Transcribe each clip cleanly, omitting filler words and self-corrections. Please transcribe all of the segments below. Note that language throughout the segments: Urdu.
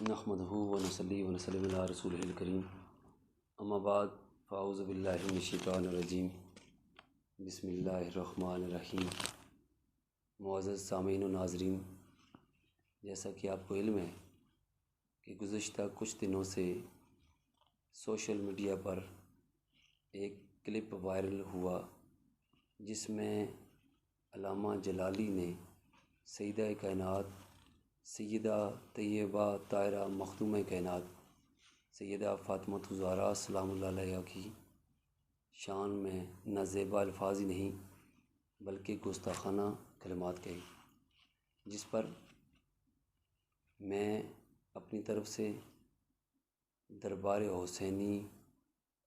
نحمدہ ونصلی ونسلم علی رسولہ الکریم اما بعد فاعوذ باللہ من الشیطان الرجیم بسم اللہ الرحمن الرحیم۔ معزز سامعین و ناظرین، جیسا کہ آپ کو علم ہے کہ گزشتہ کچھ دنوں سے سوشل میڈیا پر ایک کلپ وائرل ہوا جس میں علامہ جلالی نے سیدہ کائنات سیدہ طیبہ طاہرہ مخدومہ کائنات سیدہ فاطمہ الزہراء سلام اللہ علیہا کی شان میں نہ زیبا الفاظ ہی نہیں بلکہ گستاخانہ کلمات کہی، جس پر میں اپنی طرف سے دربار حسینی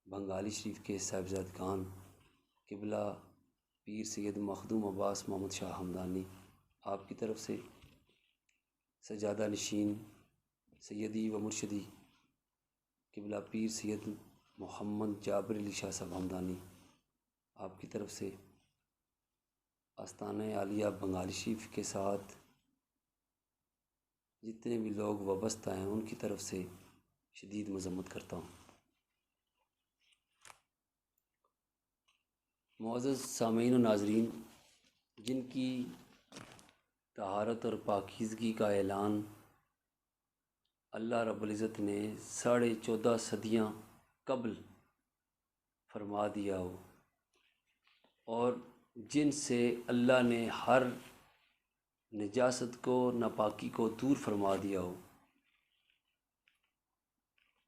بنگالی شریف کے صاحبزادگان قبلہ پیر سید مخدوم عباس محمد شاہ ہمدانی آپ کی طرف سے سجادہ نشین سیدی و مرشدی قبلہ پیر سید محمد جابر علی شاہ صاحب ہمدانی آپ کی طرف سے آستانہ عالیہ بنگالی شریف کے ساتھ جتنے بھی لوگ وابستہ ہیں ان کی طرف سے شدید مذمت کرتا ہوں۔ معزز سامعین و ناظرین، جن کی طہارت اور پاکیزگی کا اعلان اللہ رب العزت نے 14.5 صدیاں قبل فرما دیا ہو، اور جن سے اللہ نے ہر نجاست کو ناپاکی کو دور فرما دیا ہو،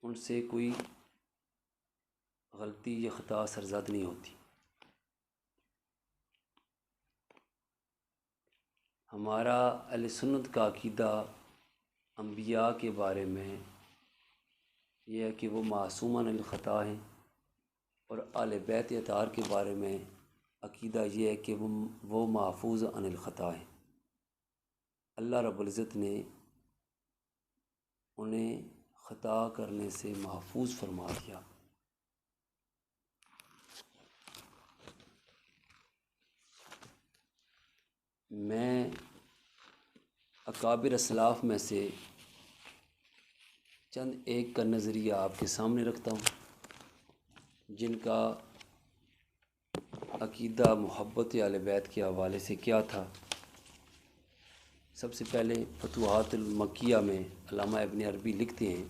ان سے کوئی غلطی یا خطا سرزد نہیں ہوتی۔ ہمارا اہل سنت کا عقیدہ انبیاء کے بارے میں یہ ہے کہ وہ معصوماً الخطا ہیں، اور اہل بیت اطہار کے بارے میں عقیدہ یہ ہے کہ وہ محفوظ عن الخطا ہیں۔ اللہ رب العزت نے انہیں خطا کرنے سے محفوظ فرما دیا۔ میں اکابر اسلاف میں سے چند ایک کا نظریہ آپ کے سامنے رکھتا ہوں، جن کا عقیدہ محبت اہل بیت کے حوالے سے کیا تھا۔ سب سے پہلے فتوحات المکیہ میں علامہ ابن عربی لکھتے ہیں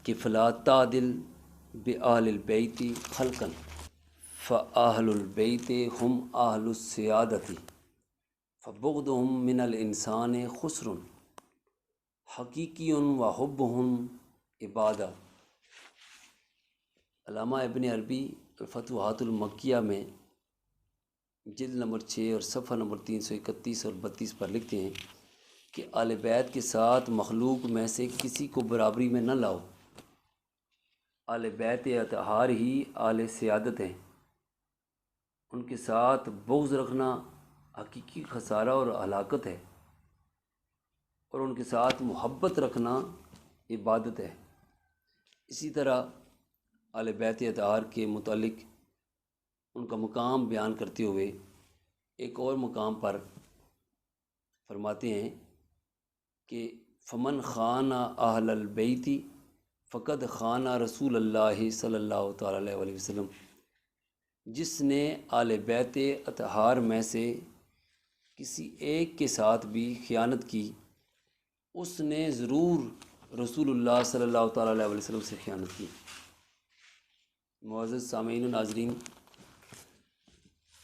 کہ فلا تعدل بآل البیت خلقا فآہل البیت ہم اہل السیادت فبغضهم من الانسان خسر حقیقی و حبهم عبادہ۔ علامہ ابن عربی فتوحات المکیہ میں جلد نمبر 6 اور صفحہ نمبر 331 اور 32 پر لکھتے ہیں کہ اہل بیت کے ساتھ مخلوق میں سے کسی کو برابری میں نہ لاؤ۔ اہل بیت اطہار ہی اہل سیادت ہیں، ان کے ساتھ بغض رکھنا حقیقی خسارہ اور ہلاکت ہے، اور ان کے ساتھ محبت رکھنا عبادت ہے۔ اسی طرح اہل بیت اطہار کے متعلق ان کا مقام بیان کرتے ہوئے ایک اور مقام پر فرماتے ہیں کہ فمن خان اہل البیت فقد خان رسول اللہ صلی اللہ تعالیٰ علیہ وسلم، جس نے اہل بیت اطہار میں سے کسی ایک کے ساتھ بھی خیانت کی، اس نے ضرور رسول اللہ صلی اللہ تعالیٰ علیہ وسلم سے خیانت کی۔ معزز سامعین و ناظرین،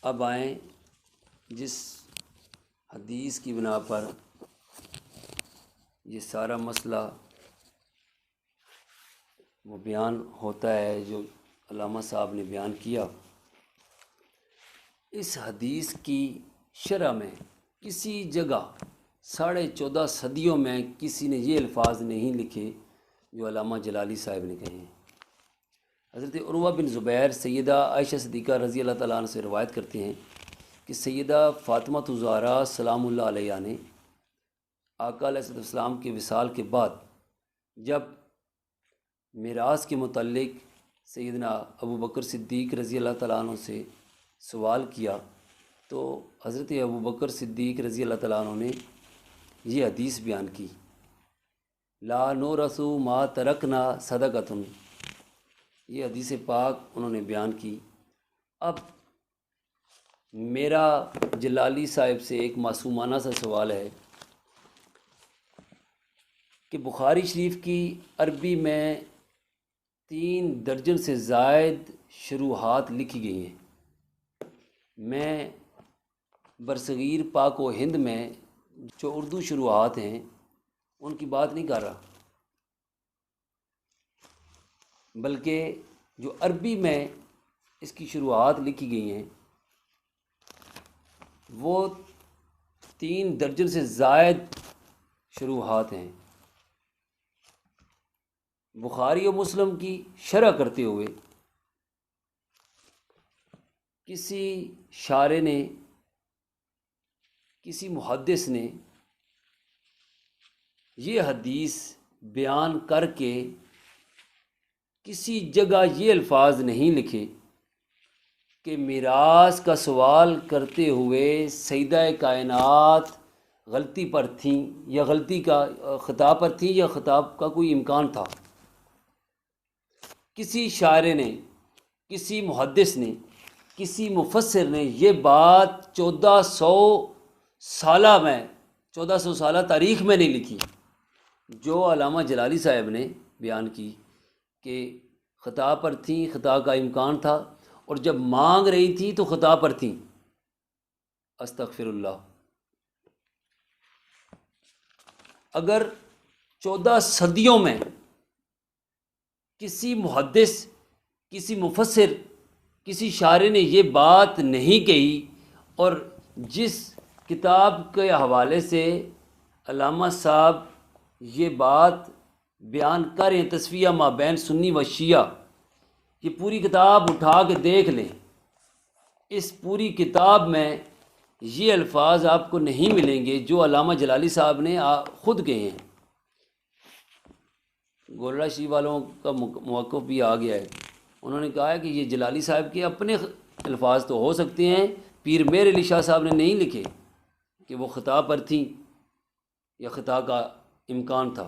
اب آئیں جس حدیث کی بنا پر یہ سارا مسئلہ وہ بیان ہوتا ہے جو علامہ صاحب نے بیان کیا۔ اس حدیث کی شرح میں کسی جگہ 14.5 صدیوں میں کسی نے یہ الفاظ نہیں لکھے جو علامہ جلالی صاحب نے کہے ہیں۔ حضرت عروہ بن زبیر سیدہ عائشہ صدیقہ رضی اللہ تعالیٰ عنہ سے روایت کرتے ہیں کہ سیدہ فاطمہ الزہراء سلام اللہ علیہا نے آقا علیہ السلام کے وصال کے بعد جب میراث کے متعلق سیدنا ابو بکر صدیق رضی اللہ تعالیٰ عنہ سے سوال کیا تو حضرت ابو بکر صدیق رضی اللہ تعالیٰ عنہ نے یہ حدیث بیان کی لا نورثو ما ترکنا صدقۃ، یہ حدیث پاک انہوں نے بیان کی۔ اب میرا جلالی صاحب سے ایک معصومانہ سا سوال ہے کہ بخاری شریف کی عربی میں 3 درجن سے زائد شروحات لکھی گئی ہیں۔ میں برصغیر پاک و ہند میں جو اردو شروحات ہیں ان کی بات نہیں کر رہا، بلکہ جو عربی میں اس کی شروحات لکھی گئی ہیں وہ 3 درجن سے زائد شروحات ہیں۔ بخاری و مسلم کی شرح کرتے ہوئے کسی شارح نے، کسی محدث نے یہ حدیث بیان کر کے کسی جگہ یہ الفاظ نہیں لکھے کہ میراث کا سوال کرتے ہوئے سیدہ کائنات غلطی پر تھیں یا غلطی کا خطا پر تھیں یا خطاب کا کوئی امکان تھا۔ کسی شاعر نے، کسی محدث نے، کسی مفسر نے یہ بات 1400 سالہ تاریخ میں نہیں لکھی جو علامہ جلالی صاحب نے بیان کی کہ خطا پر تھیں، خطا کا امکان تھا، اور جب مانگ رہی تھی تو خطا پر تھیں۔ استغفر اللہ۔ اگر 14 صدیوں میں کسی محدث، کسی مفسر، کسی شاعر نے یہ بات نہیں کہی، اور جس کتاب کے حوالے سے علامہ صاحب یہ بات بیان کریں، تصفیہ ما بین سنی و شیعہ، یہ پوری کتاب اٹھا کے دیکھ لیں، اس پوری کتاب میں یہ الفاظ آپ کو نہیں ملیں گے جو علامہ جلالی صاحب نے خود کہے ہیں۔ گولڑا شریف والوں کا موقف بھی آ گیا ہے، انہوں نے کہا ہے کہ یہ جلالی صاحب کے اپنے الفاظ تو ہو سکتے ہیں، پیر میر علی شاہ صاحب نے نہیں لکھے کہ وہ خطا پر تھیں یا خطا کا امکان تھا۔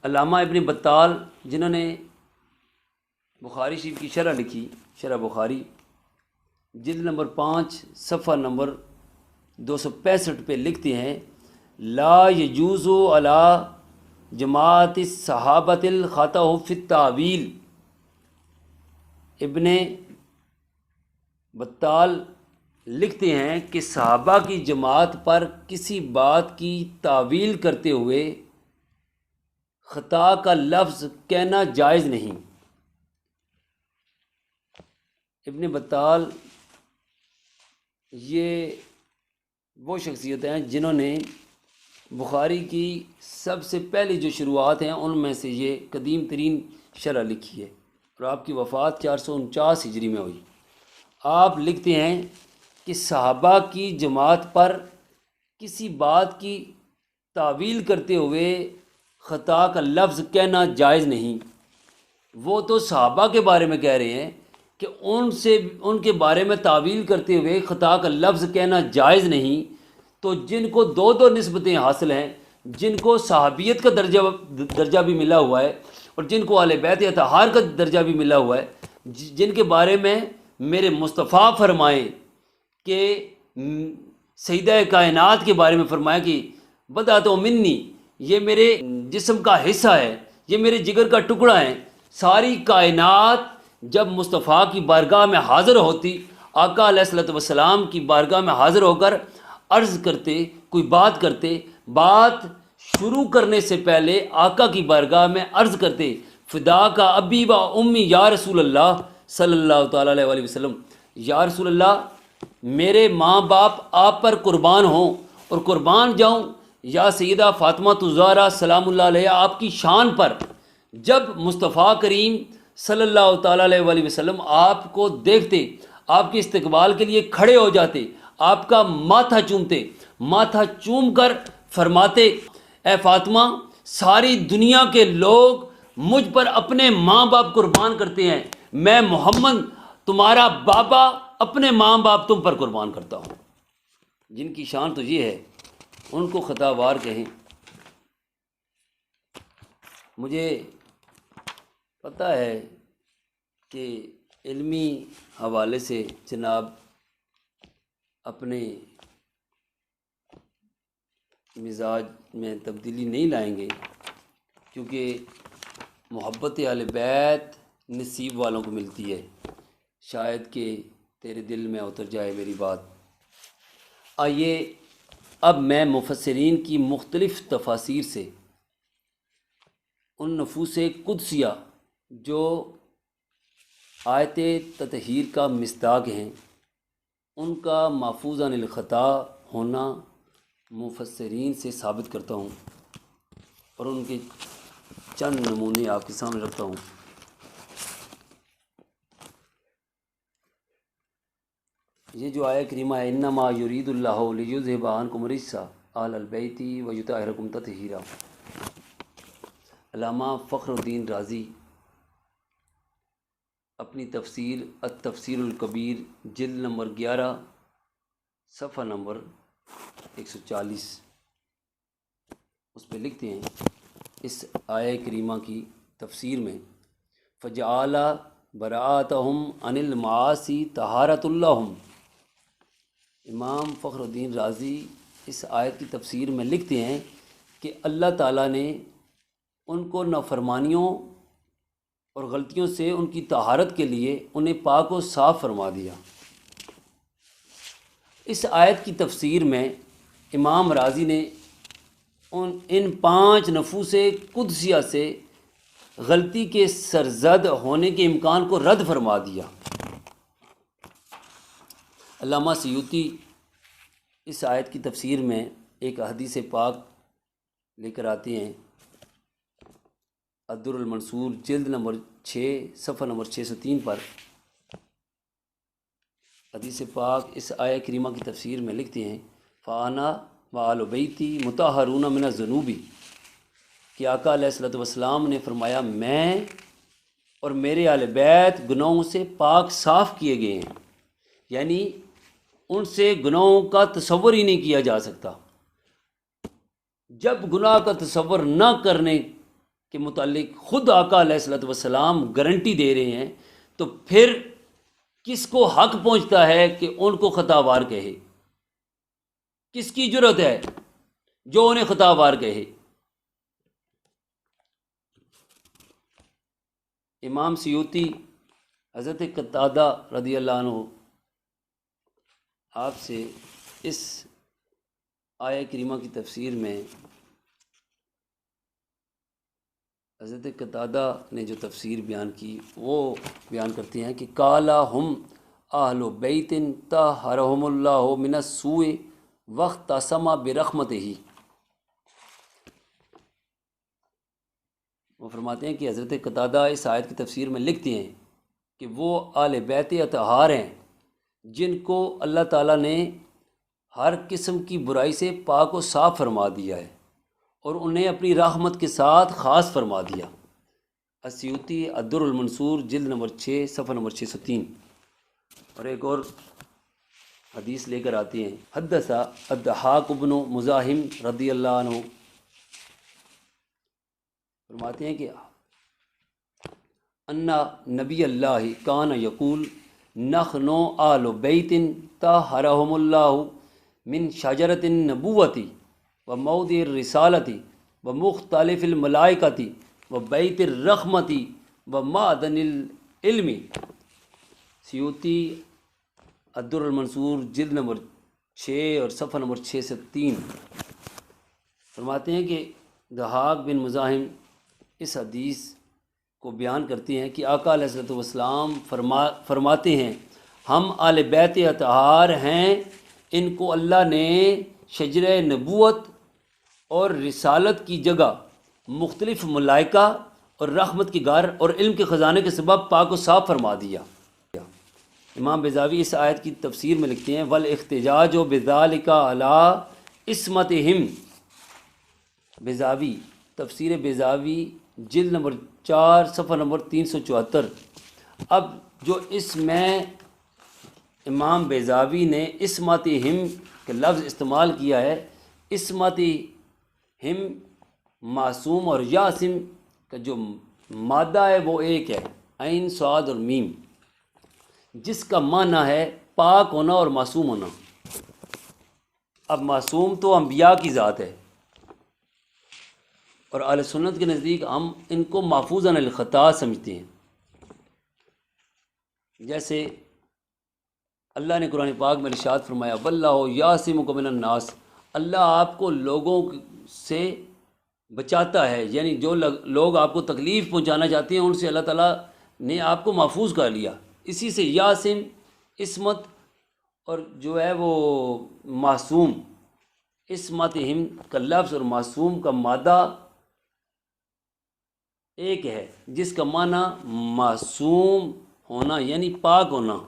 علامہ ابن بطال جنہوں نے بخاری شریف کی شرح لکھی، شرح بخاری، جلد نمبر 5 صفحہ نمبر 265 پہ لکھتے ہیں: لا یجوز علی جماعت الصحابۃ الخطأ فی التاویل۔ ابن بطال لکھتے ہیں کہ صحابہ کی جماعت پر کسی بات کی تاویل کرتے ہوئے خطا کا لفظ کہنا جائز نہیں۔ ابن بطال یہ وہ شخصیت ہیں جنہوں نے بخاری کی سب سے پہلی جو شروعات ہیں ان میں سے یہ قدیم ترین شرح لکھی ہے، اور آپ کی وفات 449 ہجری میں ہوئی۔ آپ لکھتے ہیں کہ صحابہ کی جماعت پر کسی بات کی تاویل کرتے ہوئے خطا کا لفظ کہنا جائز نہیں۔ وہ تو صحابہ کے بارے میں کہہ رہے ہیں کہ ان کے بارے میں تاویل کرتے ہوئے خطا کا لفظ کہنا جائز نہیں، تو جن کو 2 نسبتیں حاصل ہیں، جن کو صحابیت کا درجہ بھی ملا ہوا ہے اور جن کو اہل بیت اطہار کا درجہ بھی ملا ہوا ہے، جن کے بارے میں میرے مصطفیٰ فرمائیں کہ سیدہ کائنات کے بارے میں فرمایا کہ بدعۃ منی، یہ میرے جسم کا حصہ ہے، یہ میرے جگر کا ٹکڑا ہے۔ ساری کائنات جب مصطفیٰ کی بارگاہ میں حاضر ہوتی، آقا علیہ الصلوۃ والسلام کی بارگاہ میں حاضر ہو کر عرض کرتے، کوئی بات کرتے، بات شروع کرنے سے پہلے آقا کی بارگاہ میں عرض کرتے: فدا کا ابی و امی یا رسول اللہ صلی اللہ تعالیٰ علیہ وسلم، یا رسول اللہ میرے ماں باپ آپ پر قربان ہوں اور قربان جاؤں، یا سیدہ فاطمہ الزہرا سلام اللہ علیہ آپ کی شان پر۔ جب مصطفیٰ کریم صلی اللہ تعالیٰ علیہ وسلم آپ کو دیکھتے، آپ کے استقبال کے لیے کھڑے ہو جاتے، آپ کا ماتھا چومتے، ماتھا چوم کر فرماتے: اے فاطمہ، ساری دنیا کے لوگ مجھ پر اپنے ماں باپ قربان کرتے ہیں، میں محمد تمہارا بابا اپنے ماں باپ تم پر قربان کرتا ہوں۔ جن کی شان تو یہ ہے ان کو خطا وار کہیں۔ مجھے پتہ ہے کہ علمی حوالے سے جناب اپنے مزاج میں تبدیلی نہیں لائیں گے، کیونکہ محبت اہل بیت نصیب والوں کو ملتی ہے۔ شاید کہ تیرے دل میں اتر جائے میری بات۔ آئیے اب میں مفسرین کی مختلف تفاسیر سے ان نفوس قدسیہ جو آیت تطہیر کا مصداق ہیں ان کا محفوظ عن الخطا ہونا مفسرین سے ثابت کرتا ہوں اور ان کے چند نمونے آپ کے سامنے رکھتا ہوں۔ یہ جو آیہ کریمہ ہے انما یرید اللہ لیذھب عنکم الرجس اہل البیت ویطہرکم تطہیرا، علامہ فخر الدین رازی اپنی تفسیر التفسیر الکبیر جلد نمبر 11 صفحہ نمبر 140 اس پہ لکھتے ہیں اس آیہ کریمہ کی تفسیر میں فجعل براءتہم عن المعاصی طہارۃ لہم۔ امام فخر الدین رازی اس آیت کی تفسیر میں لکھتے ہیں کہ اللہ تعالیٰ نے ان کو نافرمانیوں اور غلطیوں سے ان کی طہارت کے لیے انہیں پاک و صاف فرما دیا۔ اس آیت کی تفسیر میں امام رازی نے ان 5 نفوس قدسیہ سے غلطی کے سرزد ہونے کے امکان کو رد فرما دیا۔ علامہ سیوطی اس آیت کی تفسیر میں ایک حدیث پاک لے کر آتے ہیں الدر المنصور جلد نمبر 6 صفحہ نمبر 603 پر۔ حدیث پاک اس آیہ کریمہ کی تفسیر میں لکھتے ہیں فانا وآل بیتی مطہرون من الذنوب، کہ آقا علیہ الصلوۃ والسلام نے فرمایا میں اور میرے اہل بیت گناہوں سے پاک صاف کیے گئے ہیں، یعنی ان سے گناہوں کا تصور ہی نہیں کیا جا سکتا۔ جب گناہ کا تصور نہ کرنے کے متعلق خود آقا علیہ الصلوۃ والسلام گارنٹی دے رہے ہیں تو پھر کس کو حق پہنچتا ہے کہ ان کو خطا وار کہے؟ کس کی جرت ہے جو انہیں خطا وار کہے؟ امام سیوطی حضرت قتادہ رضی اللہ عنہ آپ سے اس آیہ کریمہ کی تفسیر میں حضرت قتادہ نے جو تفسیر بیان کی وہ بیان کرتے ہیں کہ کالا ہم اہل بیت طہرہم اللہ من السوء واختصم برحمتہ۔ وہ فرماتے ہیں کہ حضرت قتادہ اس آیت کی تفسیر میں لکھتے ہیں کہ وہ اہل بیت اطہار ہیں جن کو اللہ تعالیٰ نے ہر قسم کی برائی سے پاک و صاف فرما دیا ہے اور انہیں اپنی رحمت کے ساتھ خاص فرما دیا۔ السیوطی الدر المنصور جلد نمبر 6 صفحہ نمبر 603۔ اور ایک اور حدیث لے کر آتے ہیں حدث الضحاک بن مزاحم رضی اللہ عنہ، فرماتے ہیں کہ ان نبی اللہ کان یقول نحن آل بیت طہرہم اللہ من شجرۃ النبوۃ و موضع الرسالۃ و مختلف الملائکۃ و بیت الرحمۃ و معدن العلم۔ سیوطی الدر المنصور جلد نمبر 6 اور صفحہ نمبر 6 سے 3 فرماتے ہیں کہ ضحاک بن مزاحم اس حدیث کو بیان کرتے ہیں کہ آقا علیہ الصلوۃ والسلام فرماتے ہیں ہم آل بیت اطہار ہیں، ان کو اللہ نے شجرہ نبوت اور رسالت کی جگہ مختلف ملائکہ اور رحمت کی گھر اور علم کے خزانے کے سبب پاک و صاف فرما دیا۔ امام بیضاوی اس آیت کی تفسیر میں لکھتے ہیں والاحتجاج بذالک علی عصمتہم۔ بیضاوی تفسیر بیضاوی جلد نمبر 4 صفحہ نمبر 374۔ اب جو اس میں امام بیضاوی نے عصمتہم کا لفظ استعمال کیا ہے، عصمت ہم معصوم اور یاسم کا جو مادہ ہے وہ ایک ہے، عین صاد اور میم، جس کا معنی ہے پاک ہونا اور معصوم ہونا۔ اب معصوم تو انبیاء کی ذات ہے، اور اہل سنت کے نزدیک ہم ان کو محفوظ عن الخطا سمجھتے ہیں۔ جیسے اللہ نے قرآن پاک میں ارشاد فرمایا واللہ یعصمک من الناس، اللہ آپ کو لوگوں سے بچاتا ہے، یعنی جو لوگ آپ کو تکلیف پہنچانا چاہتے ہیں ان سے اللہ تعالیٰ نے آپ کو محفوظ کر لیا۔ اسی سے یاسم عصمت اور جو ہے وہ معصوم، عصمت ہم کا لفظ اور معصوم کا مادہ ایک ہے، جس کا معنی معصوم ہونا یعنی پاک ہونا۔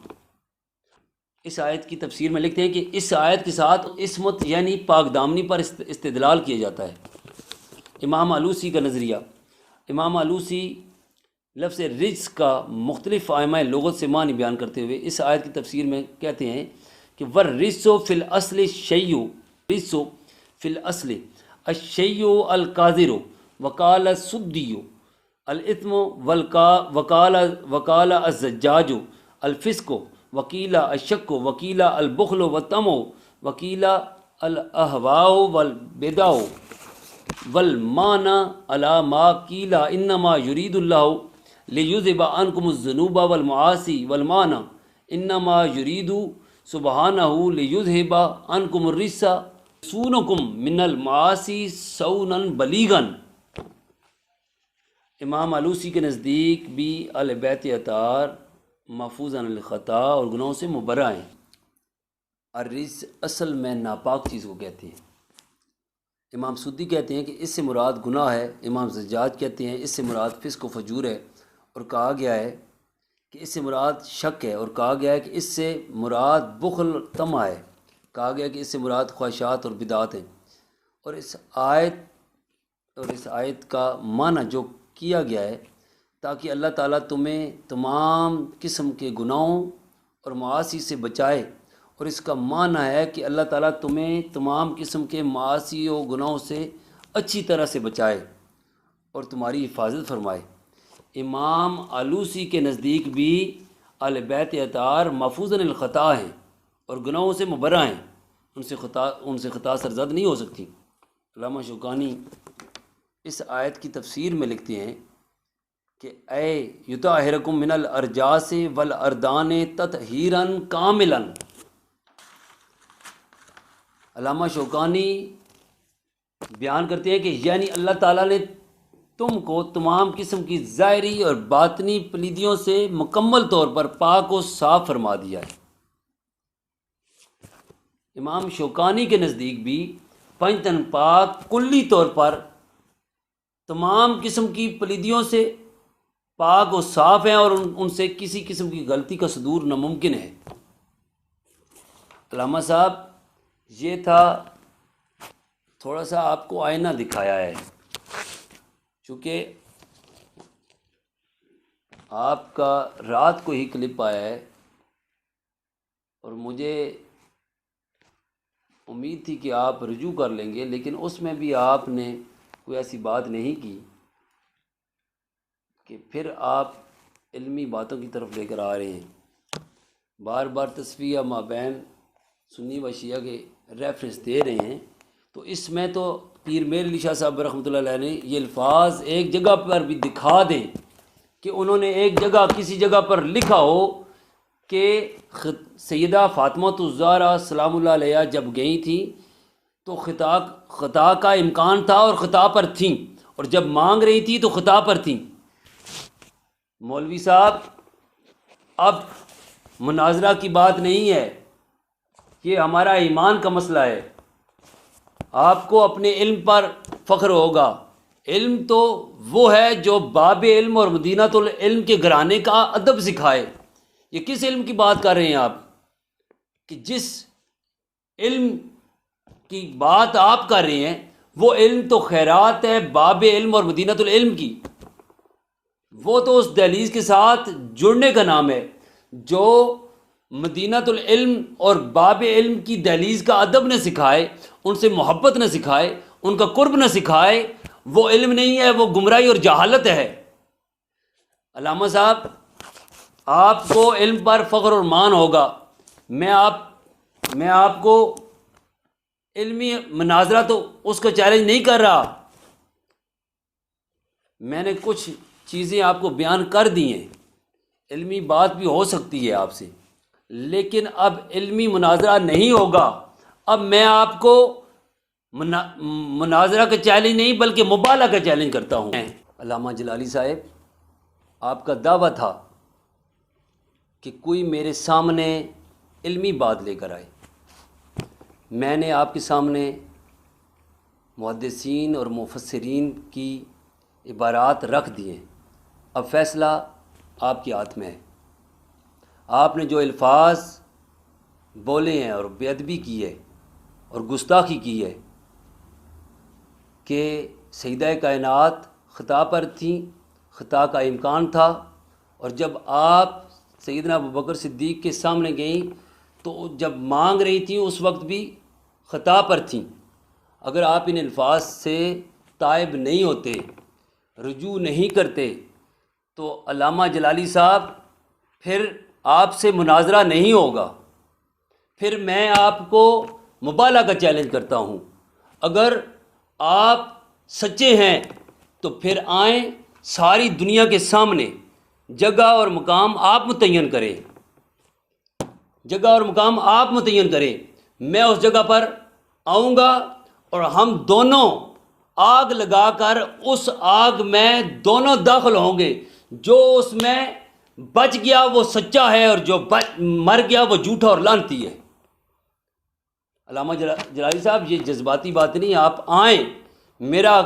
اس آیت کی تفسیر میں لکھتے ہیں کہ اس آیت کے ساتھ عصمت یعنی پاک دامنی پر استدلال کیا جاتا ہے۔ امام آلوسی کا نظریہ، امام آلوسی لفظ رجس کا مختلف ائمہ لغت سے معنی بیان کرتے ہوئے اس آیت کی تفسیر میں کہتے ہیں کہ والرجس فی الاصل الشیء، رجس فی الاصل الشیء القاذر، وقال السدی الاثم، وقال الزجاج الفسق، وقیل الشک، وقیل البخل والطمع، وقیل الاہواء والبدع، والمعنى على ما قیل انما یرید اللہ لیذہب عنکم الذنوب والمعاصی، والمعنى انما یرید سبحانہ لیذہب عنکم الرجس یصونکم من المعاصی صونا بلیغا۔ امام آلوسی کے نزدیک بھی اہل بیت اطہار محفوظ عن الخطا اور گناہوں سے مبرہ ہیں۔ الرجس اصل میں ناپاک چیز کو کہتے ہیں۔ امام سدی کہتے ہیں کہ اس سے مراد گناہ ہے، امام زجاج کہتے ہیں اس سے مراد فسق و فجور ہے، اور کہا گیا ہے کہ اس سے مراد شک ہے، اور کہا گیا ہے کہ اس سے مراد بخل طمع ہے، کہا گیا کہ اس سے مراد خواہشات اور بدعات ہیں۔ اور اس آیت کا معنی جو کیا گیا ہے تاکہ اللہ تعالیٰ تمہیں تمام قسم کے گناہوں اور معاصی سے بچائے، اور اس کا معنی ہے کہ اللہ تعالیٰ تمہیں تمام قسم کے معاصی و گناہوں سے اچھی طرح سے بچائے اور تمہاری حفاظت فرمائے۔ امام آلوسی کے نزدیک بھی اہل بیت اطہار محفوظ عن الخطا ہیں اور گناہوں سے مبرہ ہیں، ان سے خطا سرزد نہیں ہو سکتی۔ علامہ شوکانی اس آیت کی تفسیر میں لکھتے ہیں کہ اے یطہرکم من الارجاس والاردان تطہیرا کاملا۔ علامہ شوکانی بیان کرتے ہیں کہ یعنی اللہ تعالیٰ نے تم کو تمام قسم کی ظاہری اور باطنی پلیدیوں سے مکمل طور پر پاک و صاف فرما دیا ہے۔ امام شوکانی کے نزدیک بھی پنجتن پاک کلی طور پر تمام قسم کی پلیدیوں سے پاک و صاف ہیں، اور ان سے کسی قسم کی غلطی کا صدور ناممکن ہے۔ علامہ صاحب یہ تھا تھوڑا سا آپ کو آئینہ دکھایا ہے، چونکہ آپ کا رات کو ہی کلپ آیا ہے اور مجھے امید تھی کہ آپ رجوع کر لیں گے، لیکن اس میں بھی آپ نے کوئی ایسی بات نہیں کی کہ پھر آپ علمی باتوں کی طرف لے کر آ رہے ہیں، بار بار تصفیہ مابین سنی و شیعہ کے ریفرنس دے رہے ہیں۔ تو اس میں تو پیر میر علی شاہ صاحب رحمۃ اللہ علیہ نے یہ الفاظ ایک جگہ پر بھی دکھا دیں کہ انہوں نے ایک جگہ کسی جگہ پر لکھا ہو کہ سیدہ فاطمہ الزہرا سلام اللہ علیہ جب گئی تھیں تو خطا کا امکان تھا اور خطا پر تھیں، اور جب مانگ رہی تھی تو خطا پر تھیں۔ مولوی صاحب اب مناظرہ کی بات نہیں ہے، یہ ہمارا ایمان کا مسئلہ ہے۔ آپ کو اپنے علم پر فخر ہوگا، علم تو وہ ہے جو باب علم اور مدینۃ العلم کے گھرانے کا ادب سکھائے۔ یہ کس علم کی بات کر رہے ہیں آپ کہ جس علم کی بات آپ کر رہے ہیں وہ علم تو خیرات ہے باب علم اور مدینۃ العلم کی، وہ تو اس دہلیز کے ساتھ جڑنے کا نام ہے جو مدینۃ العلم اور باب علم کی دہلیز کا ادب نے سکھائے، ان سے محبت نہ سکھائے، ان کا قرب نہ سکھائے، وہ علم نہیں ہے، وہ گمراہی اور جہالت ہے۔ علامہ صاحب، آپ کو علم پر فخر اور مان ہوگا، میں آپ کو علمی مناظرہ تو اس کا چیلنج نہیں کر رہا، میں نے کچھ چیزیں آپ کو بیان کر دی ہیں، علمی بات بھی ہو سکتی ہے آپ سے، لیکن اب علمی مناظرہ نہیں ہوگا۔ اب میں آپ کو مناظرہ کا چیلنج نہیں بلکہ مبالغہ کا چیلنج کرتا ہوں۔ علامہ جلالی صاحب، آپ کا دعویٰ تھا کہ کوئی میرے سامنے علمی بات لے کر آئے، میں نے آپ کے سامنے محدثین اور مفسرین کی عبارات رکھ دیے، اب فیصلہ آپ کے ہاتھ میں ہے۔ آپ نے جو الفاظ بولے ہیں اور بے ادبی کی ہے اور گستاخی کی ہے کہ سیدہ کائنات خطا پر تھیں، خطا کا امکان تھا، اور جب آپ سیدنا ابوبکر صدیق کے سامنے گئیں تو جب مانگ رہی تھیں اس وقت بھی خطا پر تھیں۔ اگر آپ ان الفاظ سے تائب نہیں ہوتے، رجوع نہیں کرتے، تو علامہ جلالی صاحب پھر آپ سے مناظرہ نہیں ہوگا، پھر میں آپ کو مبالغہ کا چیلنج کرتا ہوں۔ اگر آپ سچے ہیں تو پھر آئیں، ساری دنیا کے سامنے جگہ اور مقام آپ متعین کریں، جگہ اور مقام آپ متعین کریں، میں اس جگہ پر آؤں گا اور ہم دونوں آگ لگا کر اس آگ میں دونوں داخل ہوں گے، جو اس میں بچ گیا وہ سچا ہے اور جو مر گیا وہ جھوٹا اور لعنتی ہے۔ علامہ جلالی صاحب، یہ جذباتی بات نہیں، آپ آئیں، میرا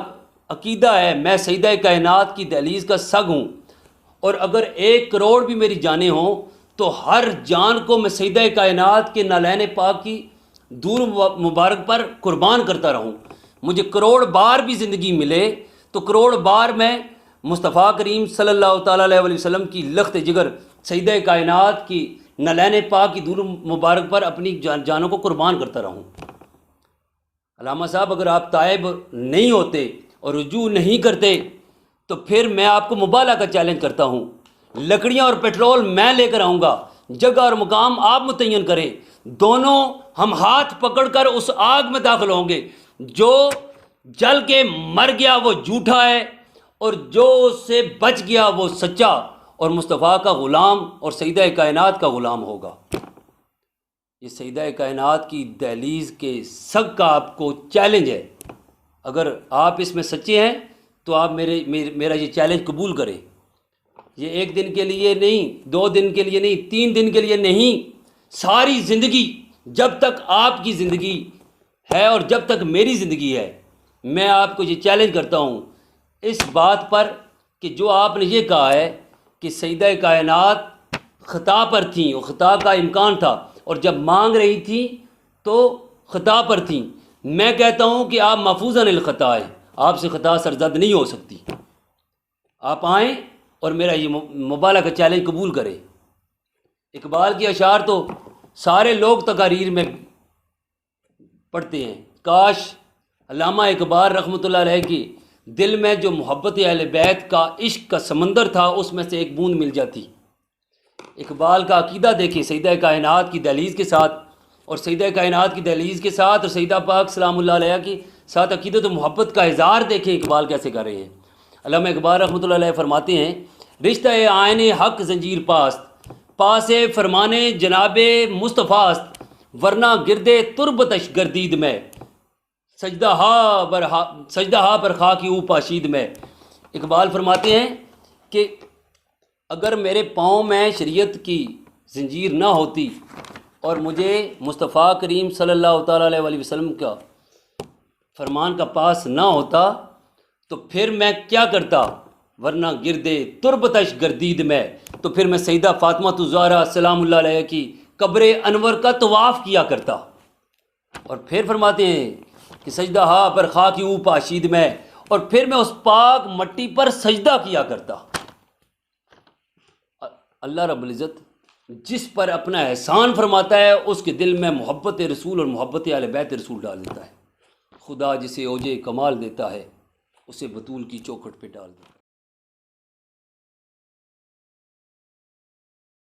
عقیدہ ہے، میں سیدہ کائنات کی دہلیز کا سگ ہوں، اور اگر 1 کروڑ بھی میری جانیں ہوں تو ہر جان کو میں سیدہ کائنات کے نالین پاک کی دور مبارک پر قربان کرتا رہوں۔ مجھے کروڑ بار بھی زندگی ملے تو کروڑ بار میں مصطفیٰ کریم صلی اللہ تعالیٰ علیہ وسلم کی لخت جگر سیدہ کائنات کی نالین پاک کی دور مبارک پر اپنی جانوں کو قربان کرتا رہوں۔ علامہ صاحب، اگر آپ تائب نہیں ہوتے اور رجوع نہیں کرتے تو پھر میں آپ کو مبالغہ کا چیلنج کرتا ہوں، لکڑیاں اور پیٹرول میں لے کر آؤں گا، جگہ اور مقام آپ متعین کریں، دونوں ہم ہاتھ پکڑ کر اس آگ میں داخل ہوں گے، جو جل کے مر گیا وہ جھوٹا ہے اور جو اس سے بچ گیا وہ سچا اور مصطفیٰ کا غلام اور سیدہ کائنات کا غلام ہوگا۔ یہ سیدہ کائنات کی دہلیز کے سگ کا آپ کو چیلنج ہے، اگر آپ اس میں سچے ہیں تو آپ میرا یہ چیلنج قبول کریں۔ یہ 1 دن کے لیے نہیں، 2 دن کے لیے نہیں، 3 دن کے لیے نہیں، ساری زندگی، جب تک آپ کی زندگی ہے اور جب تک میری زندگی ہے، میں آپ کو یہ چیلنج کرتا ہوں اس بات پر کہ جو آپ نے یہ کہا ہے کہ سیدہ کائنات خطا پر تھیں اور خطا کا امکان تھا، اور جب مانگ رہی تھیں تو خطا پر تھیں، میں کہتا ہوں کہ آپ محفوظ عن الخطا ہیں، آپ سے خطا سرزد نہیں ہو سکتی۔ آپ آئیں اور میرا یہ مبالغہ کا چیلنج قبول کریں۔ اقبال کی اشعار تو سارے لوگ تقاریر میں پڑھتے ہیں، کاش علامہ اقبال رحمۃ اللہ علیہ کی دل میں جو محبت اہل بیت کا عشق کا سمندر تھا اس میں سے ایک بوند مل جاتی۔ اقبال کا عقیدہ دیکھیں سیدہ کائنات کی دہلیز کے ساتھ، اور سیدہ کائنات کی دہلیز کے ساتھ اور سیدہ پاک سلام اللہ علیہ کی ساتھ عقیدت و محبت کا اظہار دیکھیں اقبال کیسے کر رہے ہیں۔ علامہ اقبال رحمۃ اللہ علیہ فرماتے ہیں، رشتہ آئین حق زنجیر پاست، پاس فرمانے جناب مصطفیٰ است، ورنہ گردے تربتش گردید میں، سجدہ ہا پر خاکی او پاشید میں۔ اقبال فرماتے ہیں کہ اگر میرے پاؤں میں شریعت کی زنجیر نہ ہوتی اور مجھے مصطفیٰ کریم صلی اللہ تعالیٰ علیہ وسلم کا فرمان کا پاس نہ ہوتا تو پھر میں کیا کرتا، ورنہ گردے تربتش گردید میں، تو پھر میں سیدہ فاطمہ الزہرا سلام اللہ علیہ کی قبر انور کا طواف کیا کرتا۔ اور پھر فرماتے ہیں کہ سجدہ ہا پر خاکی او پاشید میں، اور پھر میں اس پاک مٹی پر سجدہ کیا کرتا۔ اللہ رب العزت جس پر اپنا احسان فرماتا ہے اس کے دل میں محبت رسول اور محبت اہل بیت رسول ڈال دیتا ہے۔ خدا جسے اوجے کمال دیتا ہے اسے بطول کی چوکھٹ پہ ڈال دیتا ہے۔